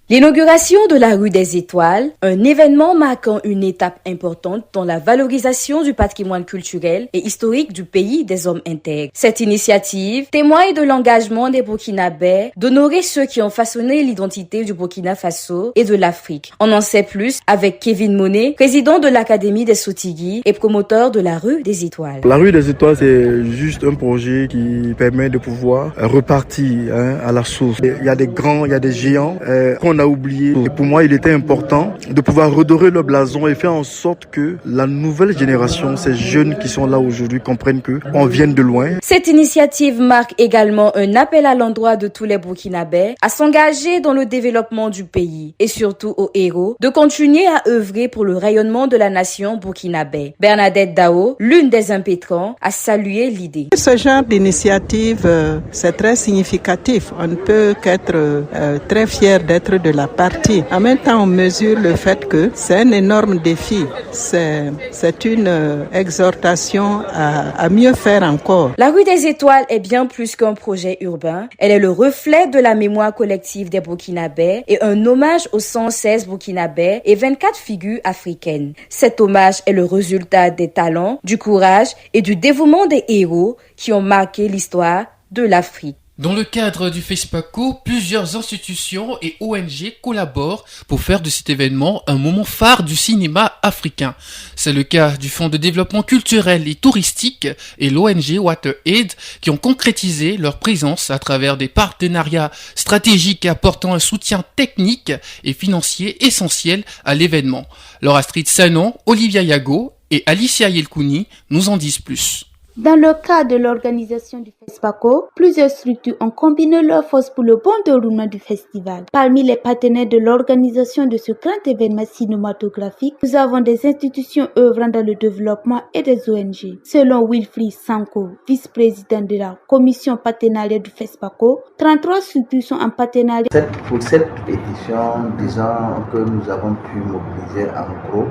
L'inauguration de la rue des Étoiles, un événement marquant une étape importante dans la valorisation du patrimoine culturel et historique du pays des hommes intègres. Cette initiative témoigne de l'engagement des Burkinabés d'honorer ceux qui ont façonné l'identité du Burkina Faso et de l'Afrique. On en sait plus avec Kevin Monet, président de l'Académie des Sotigui et promoteur de la rue des Étoiles. La rue des Étoiles, c'est juste un projet qui permet de pouvoir repartir à la source. Il y a des grands, il y a des géants qu'on a oublié. Et pour moi, il était important de pouvoir redorer le blason et faire en sorte que la nouvelle génération, ces jeunes qui sont là aujourd'hui, comprennent qu'on vient de loin. Cette initiative marque également un appel à l'endroit de tous les Burkinabés à s'engager dans le développement du pays et surtout aux héros de continuer à œuvrer pour le rayonnement de la nation burkinabé. Bernadette Dao, l'une des impétrants, a salué l'idée. Ce genre d'initiative, c'est très significatif. On ne peut qu'être très fier d'être de la partie. En même temps, on mesure le fait que c'est un énorme défi. C'est une exhortation à mieux faire encore. La rue des Étoiles est bien plus qu'un projet urbain. Elle est le reflet de la mémoire collective des Burkinabés et un hommage aux 116 Burkinabés et 24 figures africaines. Cet hommage est le résultat des talents, du courage et du dévouement des héros qui ont marqué l'histoire de l'Afrique. Dans le cadre du FESPACO, plusieurs institutions et ONG collaborent pour faire de cet événement un moment phare du cinéma africain. C'est le cas du Fonds de développement culturel et touristique et l'ONG WaterAid qui ont concrétisé leur présence à travers des partenariats stratégiques apportant un soutien technique et financier essentiel à l'événement. Laura Astrid Sanon, Olivia Yago et Alicia Yelkouni nous en disent plus. Dans le cadre de l'organisation du FESPACO, plusieurs structures ont combiné leurs forces pour le bon déroulement du festival. Parmi les partenaires de l'organisation de ce grand événement cinématographique, nous avons des institutions œuvrant dans le développement et des ONG. Selon Wilfried Sanko, vice-président de la commission partenariat du FESPACO, 33 structures sont en partenariat. Pour cette édition, disons que nous avons pu mobiliser en gros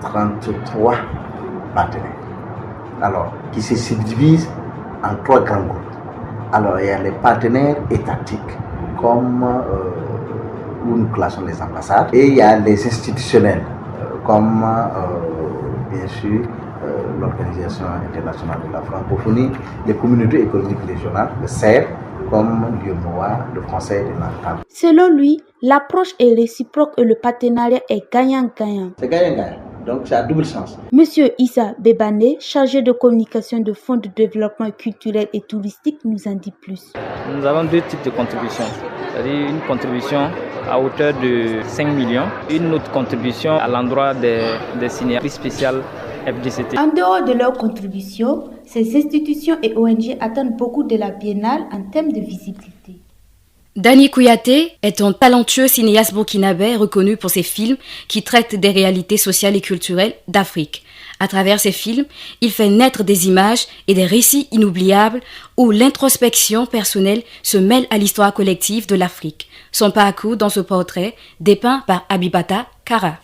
33 partenaires. Alors, qui se subdivisent en 3 grands groupes. Alors, il y a les partenaires étatiques, comme où nous classons les ambassades, et il y a les institutionnels, comme bien sûr l'Organisation internationale de la francophonie, les communautés économiques régionales, le CER, comme l'UEMOA, le Conseil de l'Entente. Selon lui, l'approche est réciproque et le partenariat est gagnant-gagnant. C'est gagnant-gagnant. Donc, c'est à double sens. Monsieur Issa Bebane, chargé de communication de Fonds de développement culturel et touristique, nous en dit plus. Nous avons 2 types de contributions. C'est-à-dire une contribution à hauteur de 5 millions, une autre contribution à l'endroit des cinéastes spéciales FDCT. En dehors de leur contribution, ces institutions et ONG attendent beaucoup de la biennale en termes de visibilité. Dani Kouyaté est un talentueux cinéaste burkinabé reconnu pour ses films qui traitent des réalités sociales et culturelles d'Afrique. À travers ses films, il fait naître des images et des récits inoubliables où l'introspection personnelle se mêle à l'histoire collective de l'Afrique. Son parcours dans ce portrait dépeint par Abibata Kara.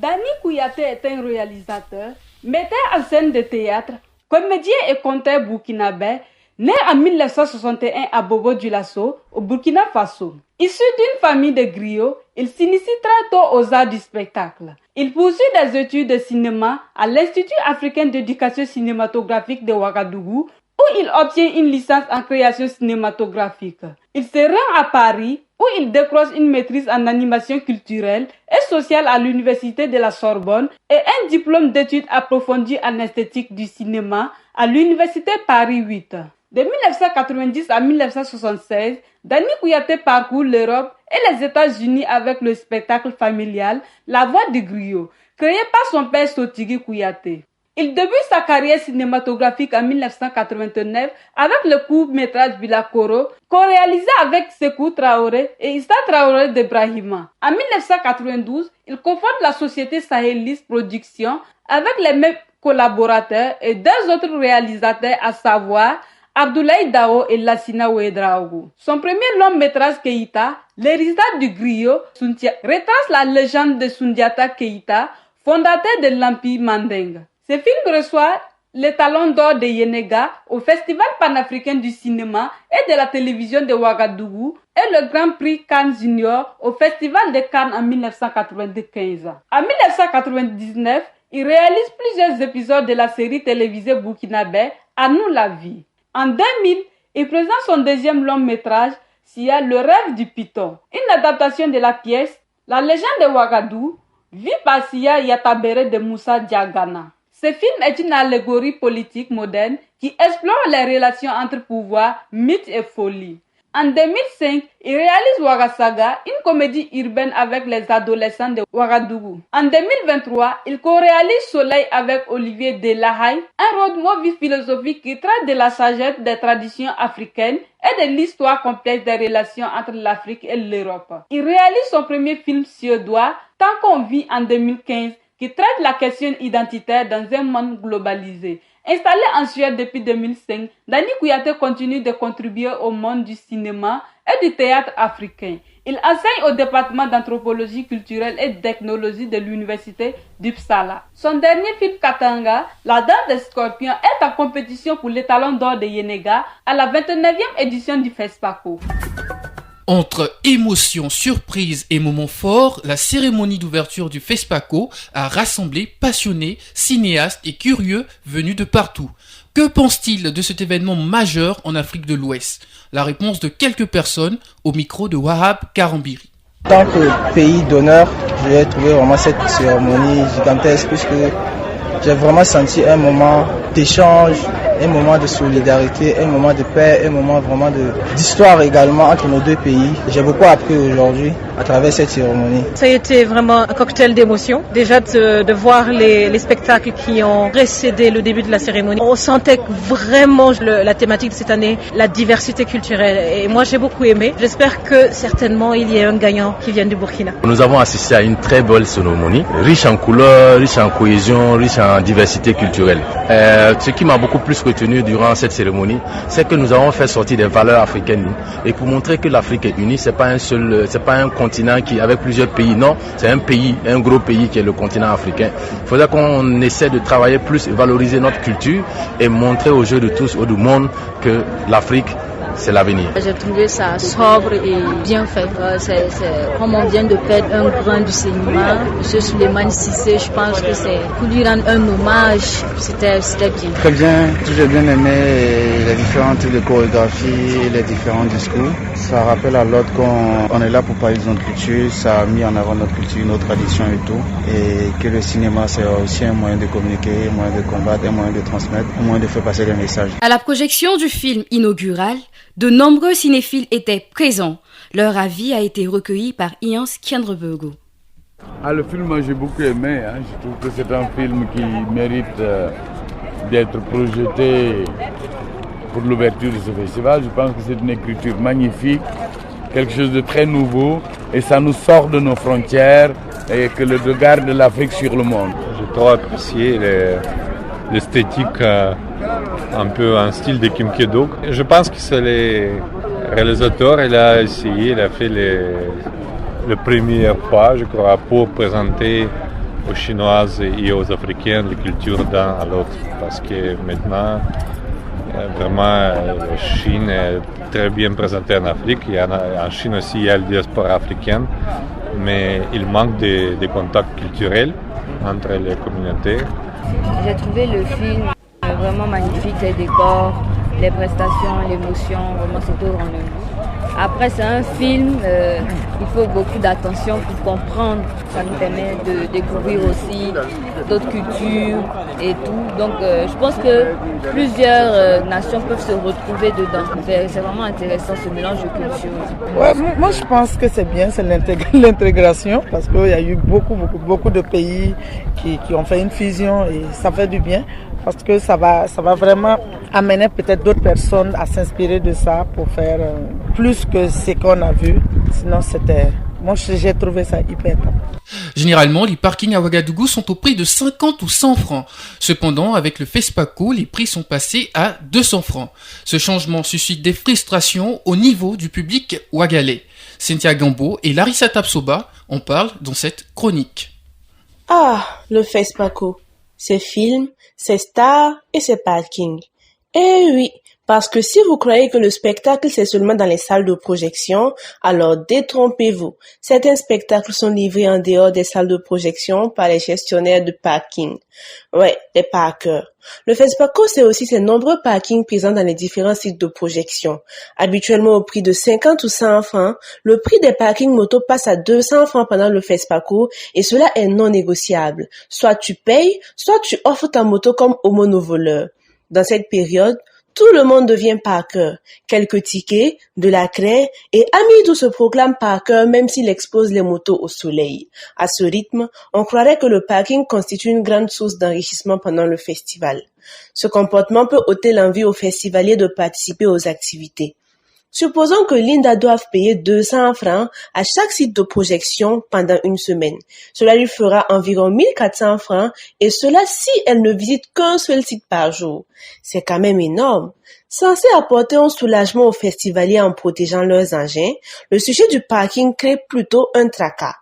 Dani Kouyaté est un réalisateur, metteur en scène de théâtre, comédien et conteur burkinabé, né en 1961 à Bobo-Dioulasso, au Burkina Faso. Issu d'une famille de griots, il s'initie très tôt aux arts du spectacle. Il poursuit des études de cinéma à l'Institut africain d'éducation cinématographique de Ouagadougou, où il obtient une licence en création cinématographique. Il se rend à Paris, où il décroche une maîtrise en animation culturelle et sociale à l'Université de la Sorbonne et un diplôme d'études approfondies en esthétique du cinéma à l'Université Paris 8. De 1990 à 1976, Dani Kouyaté parcourt l'Europe et les États-Unis avec le spectacle familial La Voix du Griot, créé par son père Sotigui Kouyaté. Il débute sa carrière cinématographique en 1989 avec le court-métrage Bilakoro, co-réalisé avec Sékou Traoré et Issa Traoré de Brahima. En 1992, il cofonde la société Sahelis Productions avec les mêmes collaborateurs et 2 autres réalisateurs, à savoir Abdoulaye Dao et Lassina Ouedraogo. Son premier long métrage Keïta, L'héritage du griot, retrace la légende de Sundiata Keïta, fondateur de l'Empire Mandingue. Ce film reçoit le Talon d'Or de Yenega au Festival panafricain du cinéma et de la télévision de Ouagadougou et le Grand Prix Cannes Junior au Festival de Cannes en 1995. En 1999, il réalise plusieurs épisodes de la série télévisée burkinabé À nous la vie. En 2000, il présente son deuxième long métrage, Sia, le rêve du python, une adaptation de la pièce La légende de Ouagadougou, vue par Sia Yatabere de Moussa Diagana. Ce film est une allégorie politique moderne qui explore les relations entre pouvoir, mythe et folie. En 2005, il réalise Ouagasaga, une comédie urbaine avec les adolescents de Ouagadougou. En 2023, il co-réalise Soleil avec Olivier Delahaye, un road movie philosophique qui traite de la sagesse des traditions africaines et de l'histoire complexe des relations entre l'Afrique et l'Europe. Il réalise son premier film suédois, Tant qu'on vit, en 2015, qui traite la question identitaire dans un monde globalisé. Installé en Suède depuis 2005, Dany Kouyaté continue de contribuer au monde du cinéma et du théâtre africain. Il enseigne au département d'anthropologie culturelle et de technologie de l'université d'Uppsala. Son dernier film Katanga, La danse des scorpions, est en compétition pour le Talon d'Or de Yenega à la 29e édition du FESPACO. Entre émotions, surprises et moments forts, la cérémonie d'ouverture du FESPACO a rassemblé passionnés, cinéastes et curieux venus de partout. Que pense-t-il de cet événement majeur en Afrique de l'Ouest? La réponse de quelques personnes au micro de Wahab Karambiri. En tant que pays d'honneur, j'ai trouvé vraiment cette cérémonie gigantesque puisque j'ai vraiment senti un moment d'échange, un moment de solidarité, un moment de paix, un moment vraiment d'histoire également entre nos deux pays. J'ai beaucoup appris aujourd'hui à travers cette cérémonie. Ça a été vraiment un cocktail d'émotions. Déjà de voir les spectacles qui ont précédé le début de la cérémonie. On sentait vraiment la thématique de cette année, la diversité culturelle. Et moi j'ai beaucoup aimé. J'espère que certainement il y ait un gagnant qui vient du Burkina. Nous avons assisté à une très belle cérémonie, riche en couleurs, riche en cohésion, riche en diversité culturelle. Ce qui m'a beaucoup plus retenu durant cette cérémonie, c'est que nous avons fait sortir des valeurs africaines. Et pour montrer que l'Afrique est unie, c'est pas un continent qui avec plusieurs pays, non, c'est un pays, un gros pays qui est le continent africain. Il faudrait qu'on essaie de travailler plus et valoriser notre culture et montrer aux yeux de tous, au monde, que l'Afrique, c'est l'avenir. J'ai trouvé ça sobre et bien fait. C'est comme on vient de perdre un grand du cinéma, M. Souleymane Cissé, je pense que c'est pour lui rendre un hommage, c'était bien. Très bien, j'ai bien aimé les différentes chorégraphies, les différents discours. Ça rappelle à l'autre qu'on est là pour parler de notre culture, ça a mis en avant notre culture, nos traditions et tout. Et que le cinéma c'est aussi un moyen de communiquer, un moyen de combattre, un moyen de transmettre, un moyen de faire passer des messages. À la projection du film inaugural, de nombreux cinéphiles étaient présents. Leur avis a été recueilli par Ian Skiandrebergo. Le film, j'ai beaucoup aimé. Je trouve que c'est un film qui mérite d'être projeté pour l'ouverture de ce festival. Je pense que c'est une écriture magnifique, quelque chose de très nouveau, et ça nous sort de nos frontières et que le regard de l'Afrique sur le monde. J'ai trop apprécié l'esthétique un peu en style de Kim Ki-duk. Je pense que c'est le réalisateur, il a essayé, il a fait la première fois, je crois, pour présenter aux Chinoises et aux Africains les cultures d'un à l'autre. Parce que maintenant, vraiment, la Chine est très bien présentée en Afrique. En Chine aussi, il y a la diaspora africaine, mais il manque de contacts culturels entre les communautés. J'ai trouvé le film vraiment magnifique, les décors, les prestations, l'émotion, vraiment c'est tout rendez-vous. Après c'est un film, il faut beaucoup d'attention pour comprendre, ça nous permet de découvrir aussi d'autres cultures et tout. Donc je pense que plusieurs nations peuvent se retrouver dedans. C'est vraiment intéressant ce mélange de cultures. Ouais, moi je pense que c'est bien, c'est l'intégration parce qu'il y a eu beaucoup de pays qui ont fait une fusion et ça fait du bien. Parce que ça va vraiment amener peut-être d'autres personnes à s'inspirer de ça pour faire plus que ce qu'on a vu. Sinon, moi, j'ai trouvé ça hyper bon. Généralement, les parkings à Ouagadougou sont au prix de 50 ou 100 francs. Cependant, avec le FESPACO, les prix sont passés à 200 francs. Ce changement suscite des frustrations au niveau du public ouagalais. Cynthia Gambo et Larissa Tapsoba en parlent dans cette chronique. Le FESPACO. ses films, ses stars et ses parkings. Eh oui, parce que si vous croyez que le spectacle c'est seulement dans les salles de projection, alors détrompez-vous. Certains spectacles sont livrés en dehors des salles de projection par les gestionnaires de parking. Ouais, les parkers. Le FESPACO, c'est aussi ses nombreux parkings présents dans les différents sites de projection. Habituellement au prix de 50 ou 100 francs, le prix des parkings moto passe à 200 francs pendant le FESPACO et cela est non négociable. Soit tu payes, soit tu offres ta moto comme aumône au voleur. Dans cette période, tout le monde devient parker. Quelques tickets, de la craie et Amidou se proclame parker même s'il expose les motos au soleil. À ce rythme, on croirait que le parking constitue une grande source d'enrichissement pendant le festival. Ce comportement peut ôter l'envie aux festivaliers de participer aux activités. Supposons que Linda doive payer 200 francs à chaque site de projection pendant une semaine. Cela lui fera environ 1400 francs et cela si elle ne visite qu'un seul site par jour. C'est quand même énorme. Censé apporter un soulagement aux festivaliers en protégeant leurs engins, le sujet du parking crée plutôt un tracas.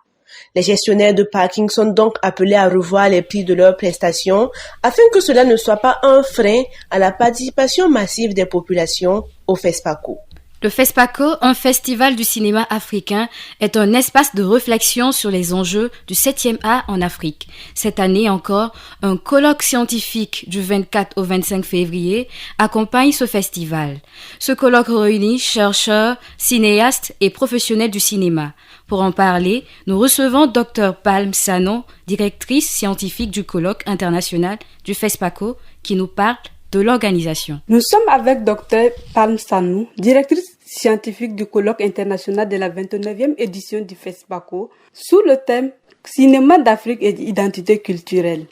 Les gestionnaires de parking sont donc appelés à revoir les prix de leurs prestations afin que cela ne soit pas un frein à la participation massive des populations au FESPACO. Le FESPACO, un festival du cinéma africain, est un espace de réflexion sur les enjeux du 7e art en Afrique. Cette année encore, un colloque scientifique du 24 au 25 février accompagne ce festival. Ce colloque réunit chercheurs, cinéastes et professionnels du cinéma. Pour en parler, nous recevons Dr Palm Sanou, directrice scientifique du colloque international du FESPACO, qui nous parle de l'organisation. Nous sommes avec Dr Palm Sanou, directrice scientifique du colloque international de la 29e édition du FESPACO, sous le thème Cinéma d'Afrique et identité culturelle.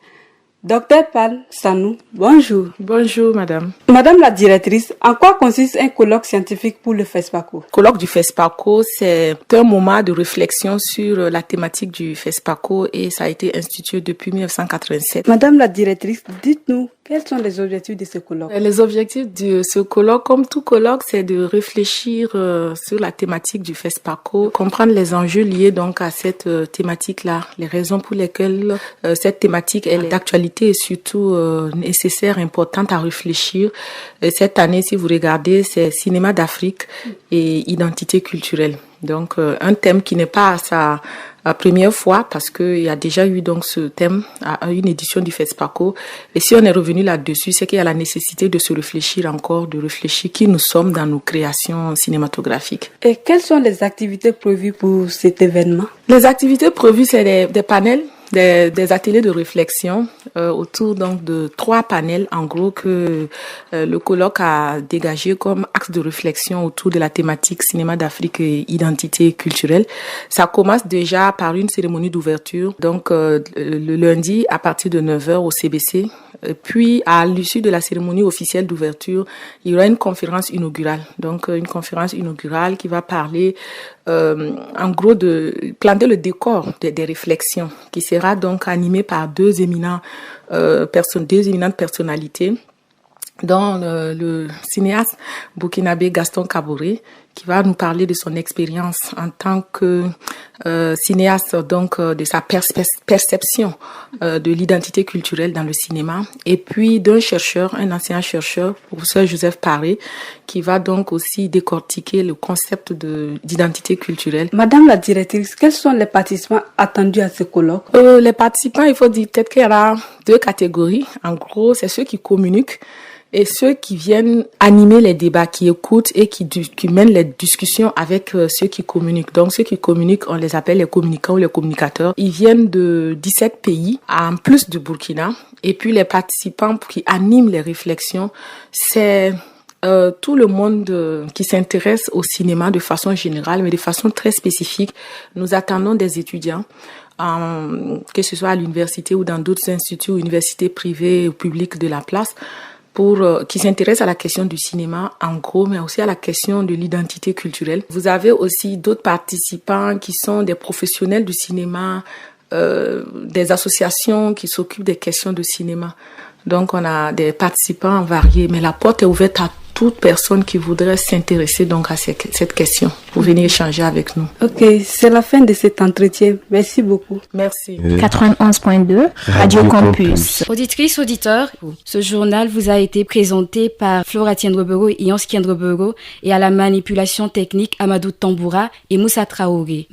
Dr Palm Sanou, bonjour. Bonjour madame. Madame la directrice, en quoi consiste un colloque scientifique pour le FESPACO? Le colloque du FESPACO, c'est un moment de réflexion sur la thématique du FESPACO et ça a été institué depuis 1987. Madame la directrice, dites-nous, quels sont les objectifs de ce colloque? Les objectifs de ce colloque, comme tout colloque, c'est de réfléchir sur la thématique du FESPACO, comprendre les enjeux liés donc à cette thématique-là, les raisons pour lesquelles cette thématique est d'actualité et surtout nécessaire, importante à réfléchir. Cette année, si vous regardez, c'est cinéma d'Afrique et identité culturelle. Donc, un thème qui n'est pas à sa première fois parce qu'il y a déjà eu donc ce thème à une édition du FESPACO. Et si on est revenu là-dessus, c'est qu'il y a la nécessité de se réfléchir encore, de réfléchir qui nous sommes dans nos créations cinématographiques. Et quelles sont les activités prévues pour cet événement? Les activités prévues, c'est des panels, des ateliers de réflexion autour donc de 3 panels en gros que le colloque a dégagé comme axe de réflexion autour de la thématique cinéma d'Afrique et identité culturelle. Ça commence déjà par une cérémonie d'ouverture donc le lundi à partir de 9h au CBC. Puis, à l'issue de la cérémonie officielle d'ouverture, il y aura une conférence inaugurale. Donc, une conférence inaugurale qui va parler, en gros, de planter le décor des réflexions, qui sera donc animée par deux éminentes personnalités, dont le cinéaste burkinabé Gaston Kaboré, qui va nous parler de son expérience en tant que cinéaste, donc de sa perception de l'identité culturelle dans le cinéma, et puis d'un chercheur, un ancien chercheur, professeur Joseph Paré, qui va donc aussi décortiquer le concept d'identité culturelle. Madame la directrice, quels sont les participants attendus à ce colloque? Les participants, il faut dire peut-être qu'il y aura 2 catégories. En gros, c'est ceux qui communiquent et ceux qui viennent animer les débats, qui écoutent et qui mènent les discussions avec ceux qui communiquent. Donc ceux qui communiquent, on les appelle les communicants ou les communicateurs. Ils viennent de 17 pays, en plus de Burkina. Et puis les participants qui animent les réflexions, c'est tout le monde qui s'intéresse au cinéma de façon générale, mais de façon très spécifique. Nous attendons des étudiants, que ce soit à l'université ou dans d'autres instituts ou universités privées ou publiques de la place, qui s'intéressent à la question du cinéma en gros, mais aussi à la question de l'identité culturelle. Vous avez aussi d'autres participants qui sont des professionnels du cinéma, des associations qui s'occupent des questions de cinéma. Donc on a des participants variés, mais la porte est ouverte à toute personne qui voudrait s'intéresser donc à cette question pour venir échanger avec nous. Ok, c'est la fin de cet entretien. Merci beaucoup. Merci. 91.2 Radio Campus. Auditrices, auditeurs, ce journal vous a été présenté par Flora Tiendrebero et Yans Kiendrebero et à la manipulation technique Amadou Tamboura et Moussa Traoré.